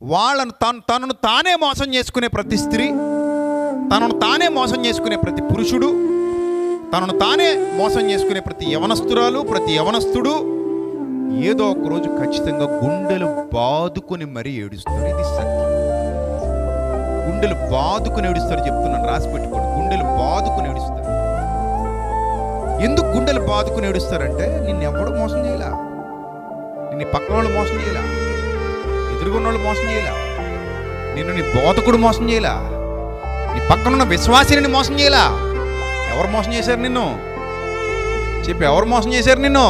వాళ్ళను తనను తానే మోసం చేసుకునే ప్రతి స్త్రీ, తనను తానే మోసం చేసుకునే ప్రతి పురుషుడు, తనను తానే మోసం చేసుకునే ప్రతి యవనస్తురాలు, ప్రతి యవనస్తుడు ఏదో ఒక రోజు ఖచ్చితంగా గుండెలు బాదుకొని మరీ ఏడుస్తారు. ఇది సత్యం. గుండెలు బాదుకుని ఏడుస్తారు. చెప్తున్నాను, రాసి పెట్టుకోండి. గుండెలు బాదుకుని ఏడుస్తారు. ఎందుకు గుండెలు బాదుకుని ఏడుస్తారంటే, నిన్నెవడు మోసం చేయలా, నిన్ను పక్కన వాళ్ళు మోసం చేయలా, ఎదురుగున్న వాళ్ళు మోసం చేయలా, నిన్ను నీ బోధకుడు మోసం చేయలా, నీ పక్కనున్న విశ్వాసిని మోసం చేయలా. ఎవరు మోసం చేశారు నిన్ను? చెప్పి, ఎవరు మోసం చేశారు నిన్ను?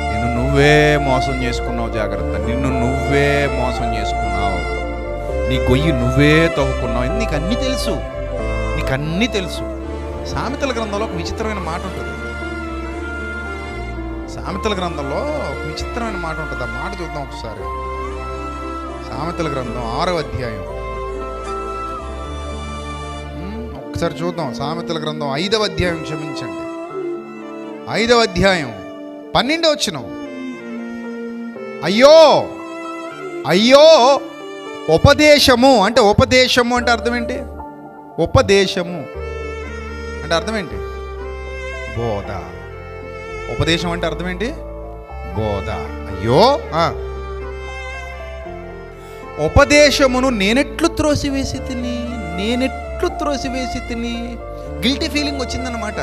నిన్ను నువ్వే మోసం చేసుకున్నావు. జాగ్రత్త, నిన్ను నువ్వే మోసం చేసుకున్నావు. నీ గొయ్యి నువ్వే తవ్వుకున్నావు. నీకు అన్నీ తెలుసు, నీకు అన్నీ తెలుసు. సామెతల గ్రంథంలో ఒక విచిత్రమైన మాట ఉంటుంది. సామెతల గ్రంథంలో ఒక విచిత్రమైన మాట ఉంటుంది. ఆ మాట చూద్దాం ఒకసారి. సామెతల గ్రంథం 6వ అధ్యాయం ఒకసారి చూద్దాం. సామెతల గ్రంథం 5వ అధ్యాయం, క్షమించండి, 5వ అధ్యాయం 12వ వచనం. అయ్యో అయ్యో ఉపదేశము అంటే, ఉపదేశము అంటే అర్థం ఏంటి? ఉపదేశము అంటే అర్థం ఏంటి? బోధ. ఉపదేశం అంటే అర్థం ఏంటి? బోధ. అయ్యో ఉపదేశమును నేనెట్లు త్రోసివేసి తిని. గిల్టీ ఫీలింగ్ వచ్చిందన్నమాట.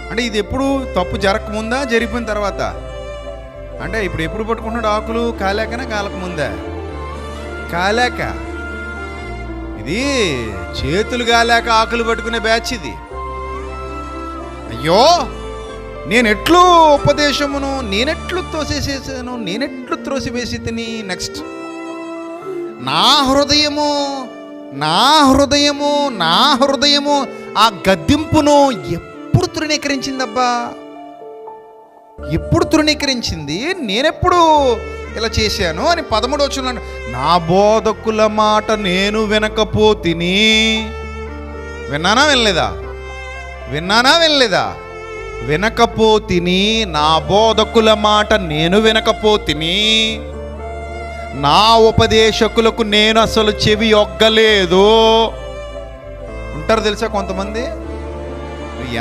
అంటే ఇది ఎప్పుడు తప్పు జరగకముందా, జరిగిపోయిన తర్వాత? అంటే ఇప్పుడు ఎప్పుడు పట్టుకుంటున్నాడు ఆకులు? కాలేకనా, కాలకముందా? కాలేక. ఇది చేతులు కాలేక ఆకులు పట్టుకునే బ్యాచ్ ఇది. అయ్యో, నేనెట్లు ఉపదేశమును నేనెట్లు తోసేసేసాను, నేనెట్లు త్రోసివేసి తిని. నెక్స్ట్, నా హృదయము ఆ గద్దింపును ఎప్పుడు తృణీకరించిందబ్బా? ఎప్పుడు తృణీకరించింది? నేనెప్పుడు ఇలా చేశాను అని 13వ వచనంలో, నా బోధకుల మాట నేను వినకపోతిని. విన్నానా వినలేదా? వినకపోతిని. నా బోధకుల మాట నేను వినకపోతిని. నా ఉపదేశకులకు నేను అసలు చెవి ఒగ్గలేదు. ఉంటారు తెలుసా కొంతమంది,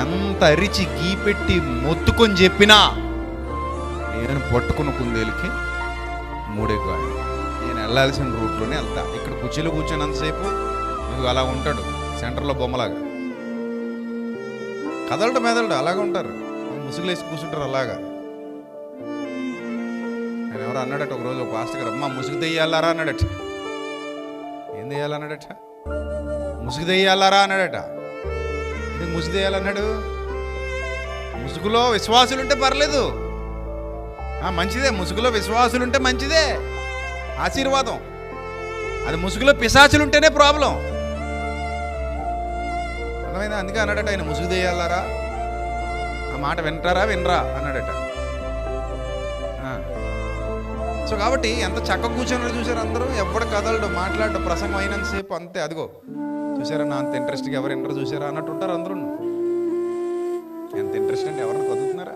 ఎంత అరిచి గీపెట్టి మొత్తుకొని చెప్పినా నేను పట్టుకున్న కుందేలుకి మూడే కాదు. నేను వెళ్ళాల్సిన రూట్లోనే వెళ్తా. ఇక్కడ కుర్చీలో కూర్చొన్నంతసేపు నువ్వు అలా ఉంటాడు, సెంటర్లో బొమ్మలాగా కదలడం మెదలడు అలాగా ఉంటారు. ముసుగులేసి కూర్చుంటారు అలాగా. నేను ఎవరు అన్నాడట ఒకరోజు, ఒక పాస్టర్ గారు, అమ్మ ముసుగు దెయ్యాలారా అన్నాడట. ఏం దెయ్యాలన్నాడట? ముసుగు దెయ్యాలారా అన్నాడట. ఎందుకు ముసుగు దెయ్యాలన్నాడు? ముసుగులో విశ్వాసులుంటే పర్లేదు, మంచిదే. ముసుగులో విశ్వాసులుంటే మంచిదే, ఆశీర్వాదం. అది ముసుగులో పిశాచులుంటేనే ప్రాబ్లం. అర్థమైందా? అందుకే అన్నాడట ఆయన, ముసుగు దెయ్యాలారా, ఆ మాట వినరా అన్నాడట. సో కాబట్టి ఎంత చక్కగా కూర్చొని చూసారు అందరూ. ఎవడు కదలడు, మాట్లాడు, ప్రసంగం అయినంతసేపు అంతే. అదిగో చూసారా, నా అంత ఇంట్రెస్ట్గా ఎవరు వినరు చూసారా అన్నట్టు ఉంటారు అందరూ. ఎంత ఇంట్రెస్ట్ అంటే ఎవరైనా కదులుతున్నారా?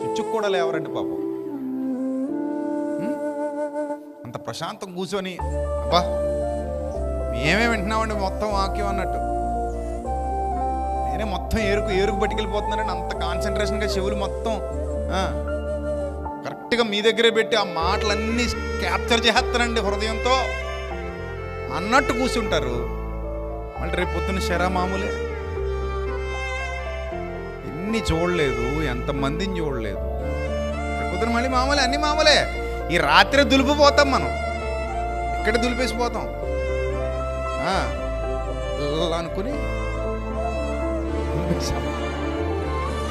చుచ్చుకు కూడా లేవరండి పాపం. అంత ప్రశాంతం కూర్చొని, అబ్బా మేమే వింటున్నామండి మొత్తం వాక్యం అన్నట్టు. నేనే మొత్తం ఏరుకు పట్టుకెళ్ళిపోతున్నానండి. అంత కాన్సన్ట్రేషన్గా చెవులు మొత్తం కరెక్ట్గా మీ దగ్గరే పెట్టి ఆ మాటలన్నీ క్యాప్చర్ చేస్తానండి హృదయంతో అన్నట్టు కూర్చుంటారు. మళ్ళీ రేపు పొద్దున్న శరా మామూలే. ఎన్ని చూడలేదు, ఎంతమందిని చూడలేదు. రేపు పొద్దున మళ్ళీ మామూలే, అన్ని మామూలే. ఈ రాత్రి దులిపిపోతాం మనం, ఇక్కడ దులిపేసిపోతాం అనుకుని.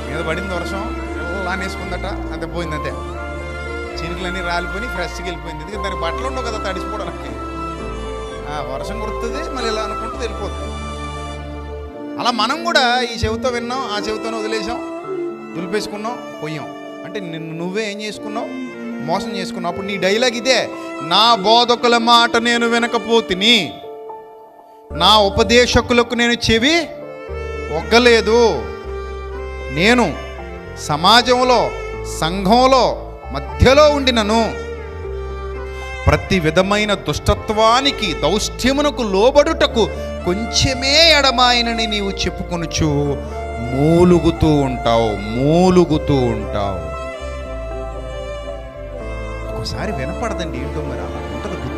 మీద పడింది వర్షం, ఎలా అనేసుకుందట, అంతే పోయిందంతే. చినుకులన్నీ రాలిపోయి ఫ్రెష్గా వెళ్ళిపోయింది. ఎందుకంటే దానికి బట్టలు ఉండవు కదా తడిసిపోవడానికి. వర్షం కురుతుంది, మళ్ళీ ఇలా అనుకుంటూ వెళ్ళిపోతుంది. అలా మనం కూడా ఈ చెవితో విన్నాం, ఆ చెవితోనే వదిలేసాం, దులిపేసుకున్నాం, పోయాం. అంటే నిన్ను నువ్వే ఏం చేసుకున్నావు? మోసం చేసుకున్నావు. అప్పుడు నీ డైలాగ్ ఇదే, నా బోధకుల మాట నేను వినకపోతిని, నా ఉపదేశకులకు నేను చెవి ఒగ్గలేదు. నేను సమాజంలో, సంఘంలో మధ్యలో ఉండినను ప్రతి విధమైన దుష్టత్వానికి దౌష్ట్యమునకు లోబడుటకు కొంచెమే ఎడమాయనని నీవు చెప్పుకొనుచు మూలుగుతూ ఉంటావు. ఒక్కోసారి వినపడదండి, ఏంటో మరి అలా ఉంటుంది.